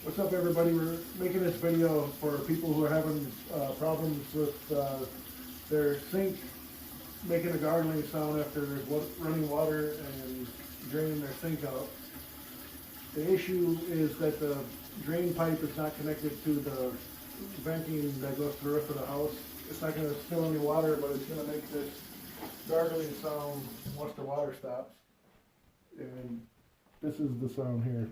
What's up, everybody? We're making this video for people who are having problems with their sink making a gargling sound after running water and draining their sink out. The issue is that the drain pipe is not connected to the venting that goes to the roof of the house. It's not going to spill any water, but it's going to make this gargling sound once the water stops. And this is the sound here.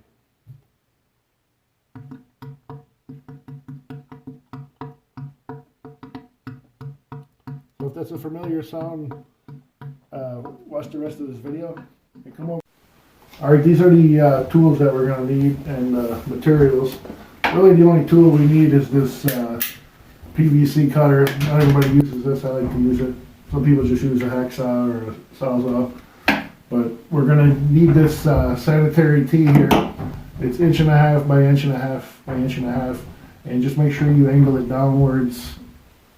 So if that's a familiar sound, watch the rest of this video and come over. Alright, these are the tools that we're going to need and materials. Really the only tool we need is this PVC cutter. Not everybody uses this. I like to use it. Some people just use a hacksaw or a sawzall. But we're going to need this sanitary tee here. It's 1.5 inches by 1.5 inches by 1.5 inches. And just make sure you angle it downwards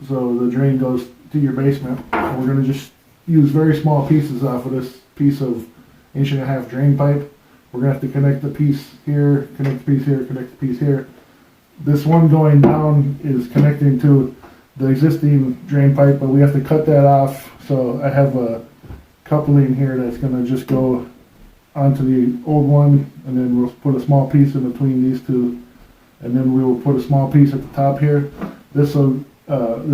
so the drain goes to your basement. And we're going to just use very small pieces off of this piece of 1.5 inch drain pipe. We're going to have to connect the piece here, connect the piece here, connect the piece here. This one going down is connecting to the existing drain pipe, but we have to cut that off. So I have a coupling here that's going to just go onto the old one, and then we'll put a small piece in between these two, and then we will put a small piece at the top here. This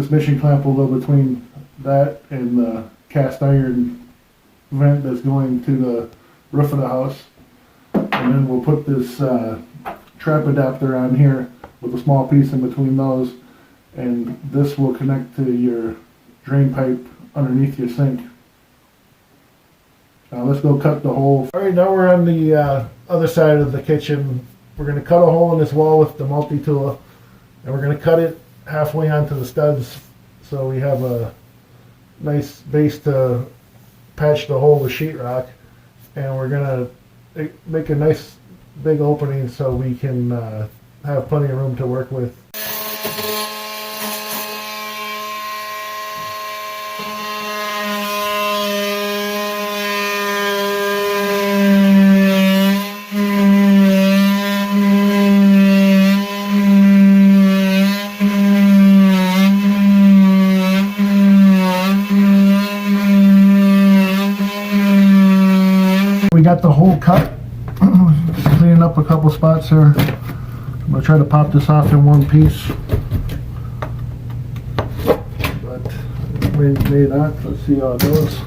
mission clamp will go between that and the cast iron vent that's going to the roof of the house, and then we'll put this trap adapter on here with a small piece in between those, and this will connect to your drain pipe underneath your sink. Now let's go cut the hole. Alright, now we're on the other side of the kitchen. We're going to cut a hole in this wall with the multi-tool, and we're going to cut it halfway onto the studs so we have a nice base to patch the hole with sheetrock. And we're going to make a nice big opening so we can have plenty of room to work with. We got the hole cut. Just cleaning up a couple spots here. I'm going to try to pop this off in one piece, but maybe not. Let's see how it goes.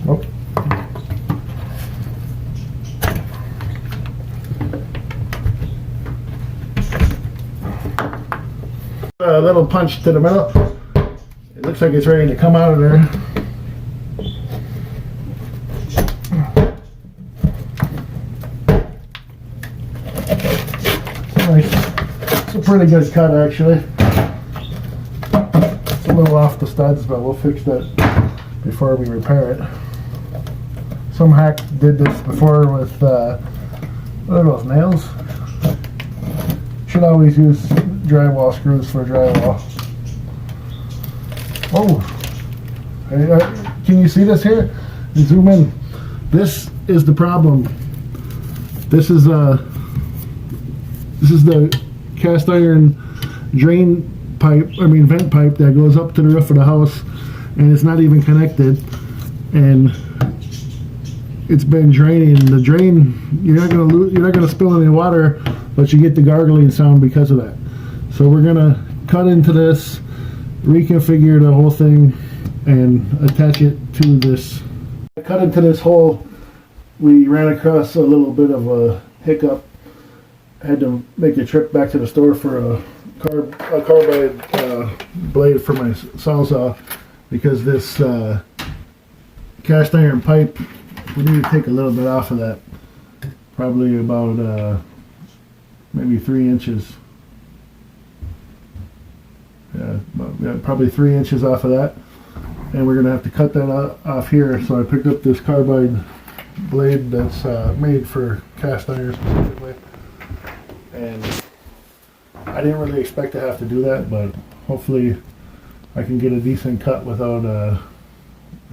Oh. A little punch to the middle. It looks like it's ready to come out of there. Nice. It's a pretty good cut, actually. It's a little off the studs, but we'll fix that before we repair it. Some hack did this before with what are those, nails? Should always use drywall screws for drywall. Oh, can you see this here? Zoom in. This is the problem. This is the cast iron vent pipe that goes up to the roof of the house, and it's not even connected, and it's been draining. The drain, you're not gonna spill any water, but you get the gargling sound because of that. So we're gonna cut into this, reconfigure the whole thing, and attach it to this. Cut into this hole. We ran across a little bit of a hiccup. Had to make a trip back to the store for a carbide blade for my sawzall, because this cast iron pipe, we need to take a little bit off of that. Probably about maybe 3 inches. Yeah, probably 3 inches off of that, and we're gonna have to cut that off here. So I picked up this carbide blade that's made for cast iron specifically, and I didn't really expect to have to do that, but hopefully I can get a decent cut without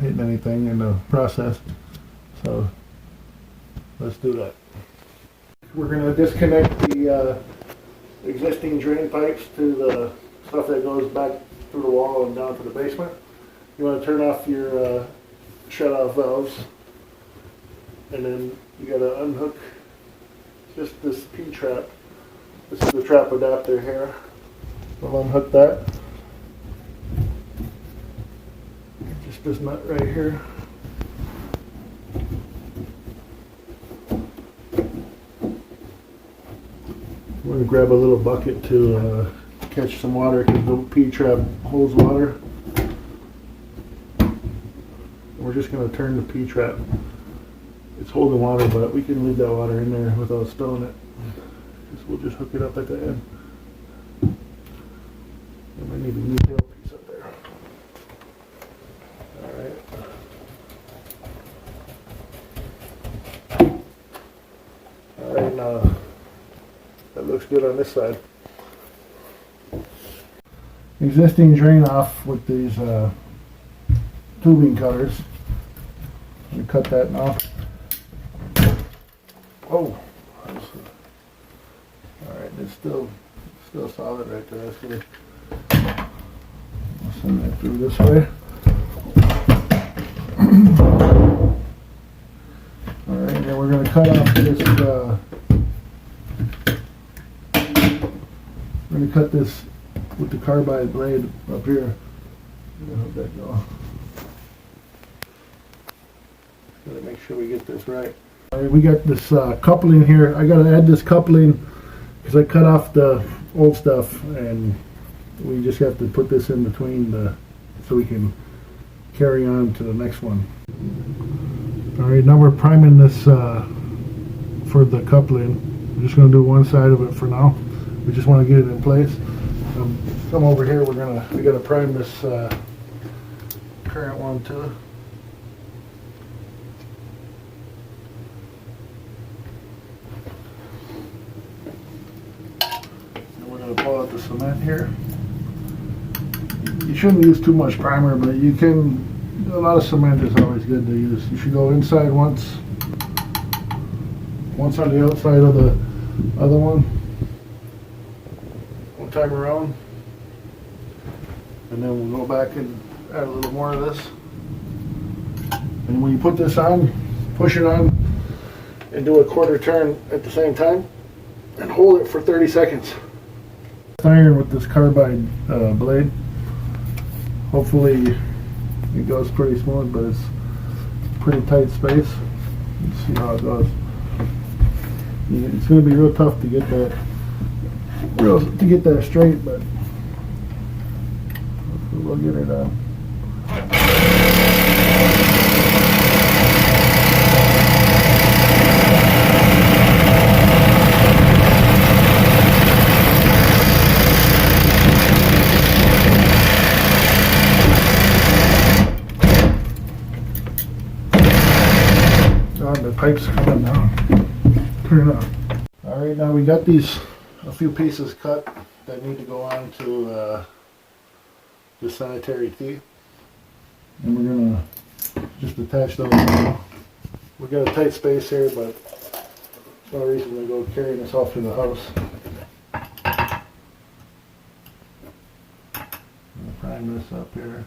hitting anything in the process. So let's do that. We're going to disconnect the existing drain pipes to the stuff that goes back through the wall and down to the basement. You want to turn off your shut-off valves, and then you got to unhook just this P-trap. This is the trap adapter here. We'll unhook that. Just this nut right here. We're going to grab a little bucket to catch some water, because the P-trap holds water. We're just going to turn the P-trap. It's holding water, but we can leave that water in there without spilling it. We'll just hook it up at the end. I might need a new tailpiece up there. Alright, now that looks good on this side. Existing drain off with these tubing cutters. We cut that off. Oh, alright, it's still solid right there. That's good. I'll send that through this way. Alright, then we're going to cut off this. We're going to cut this with the carbide blade up here. How'd that go? Gotta make sure we get this right. Alright, we got this coupling here. I gotta add this coupling because I cut off the old stuff, and we just have to put this in between so we can carry on to the next one. Alright, now we're priming this for the coupling. I'm just going to do one side of it for now. We just want to get it in place. Come over here. We got to prime this current one too. And we're going to pull out the cement here. You shouldn't use too much primer, but you can. A lot of cement is always good to use. You should go inside once on the outside of the other one. One time around. And then we'll go back and add a little more of this. And when you put this on, push it on and do a quarter turn at the same time and hold it for 30 seconds. Iron with this carbide blade. Hopefully it goes pretty smooth, but it's pretty tight space. Let's see how it goes. It's going to be real tough to get that straight, but we'll get it done. The pipe's coming down. Turn it on. Alright, now we got a few pieces cut that need to go on to the sanitary teeth. And we're going to just attach those now. We got a tight space here, but there's no reason to go carrying this off to the house. Prime this up here.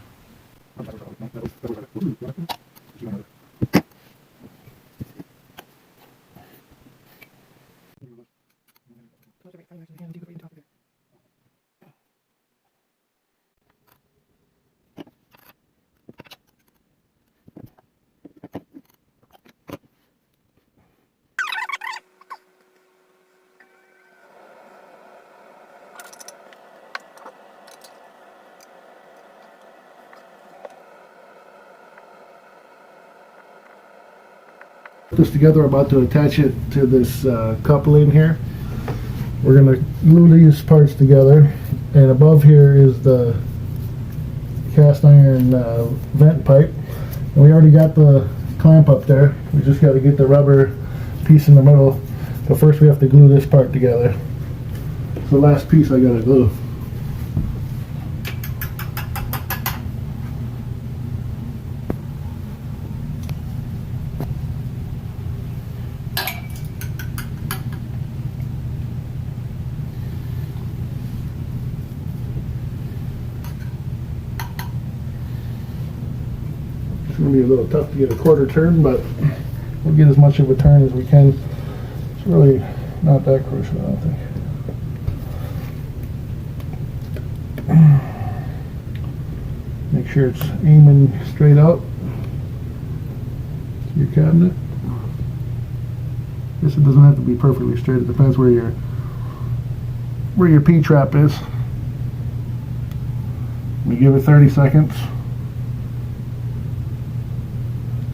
Put this together. I'm about to attach it to this coupling here. We're going to glue these parts together, and above here is the cast iron vent pipe, and we already got the clamp up there. We just got to get the rubber piece in the middle, but first we have to glue this part together. It's the last piece I got to glue. going to be a little tough to get a quarter turn, but we'll get as much of a turn as we can. It's really not that crucial, I don't think. Make sure it's aiming straight out to your cabinet. I guess it doesn't have to be perfectly straight. It depends where your P-trap is. We give it 30 seconds.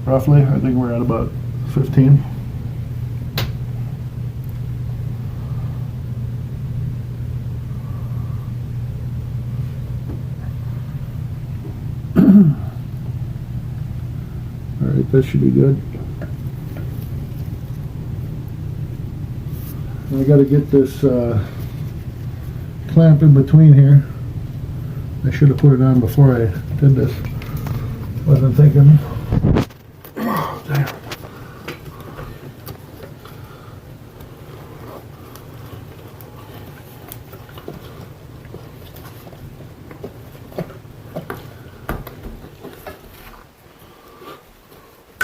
Roughly, I think we're at about 15. Alright, that should be good. I got to get this clamp in between here. I should have put it on before I did this. Wasn't thinking. Oh, damn.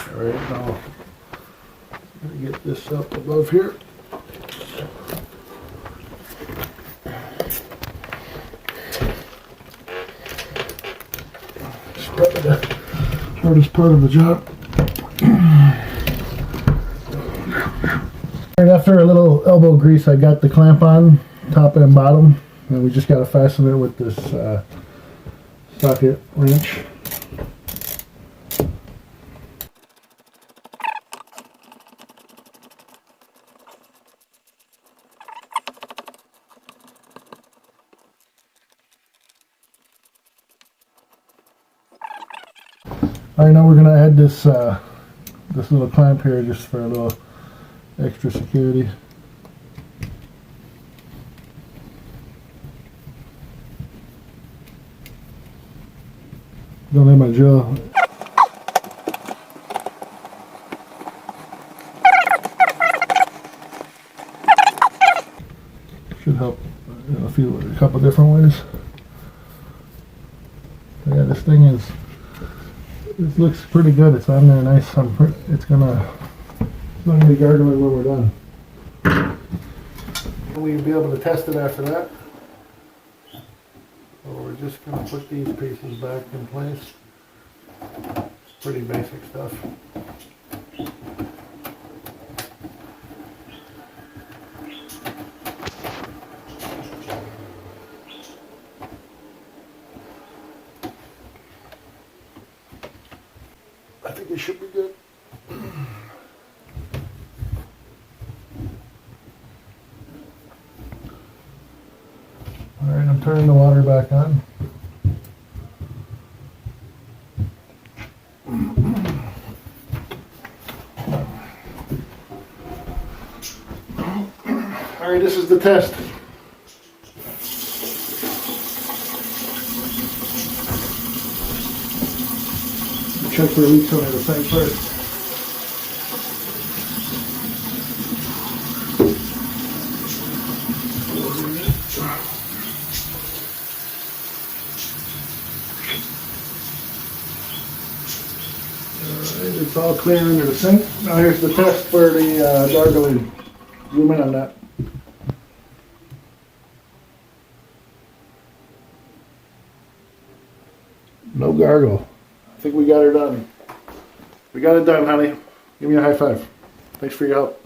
Alright, now I'm going to get this up above here. Probably the hardest part of the job. Right after a little elbow grease, I got the clamp on, top and bottom, and we just got to fasten it with this socket wrench. Alright, now we're going to add this this little clamp here just for a little extra security. Don't have my drill. Should help a couple different ways. Yeah, this thing is. This looks pretty good. It's on there nice. It's not gonna be gargling when we're done. We'll be able to test it after that. So we're just gonna put these pieces back in place. Pretty basic stuff. I think it should be good. Alright, I'm turning the water back on. Alright, this is the test. Check for leaks on the side first. Alright, it's all clear under the sink. Now here's the test for the gargling. Zoom in on that. No gargle. I think we got her done. We got it done, honey. Give me a high five. Thanks for your help.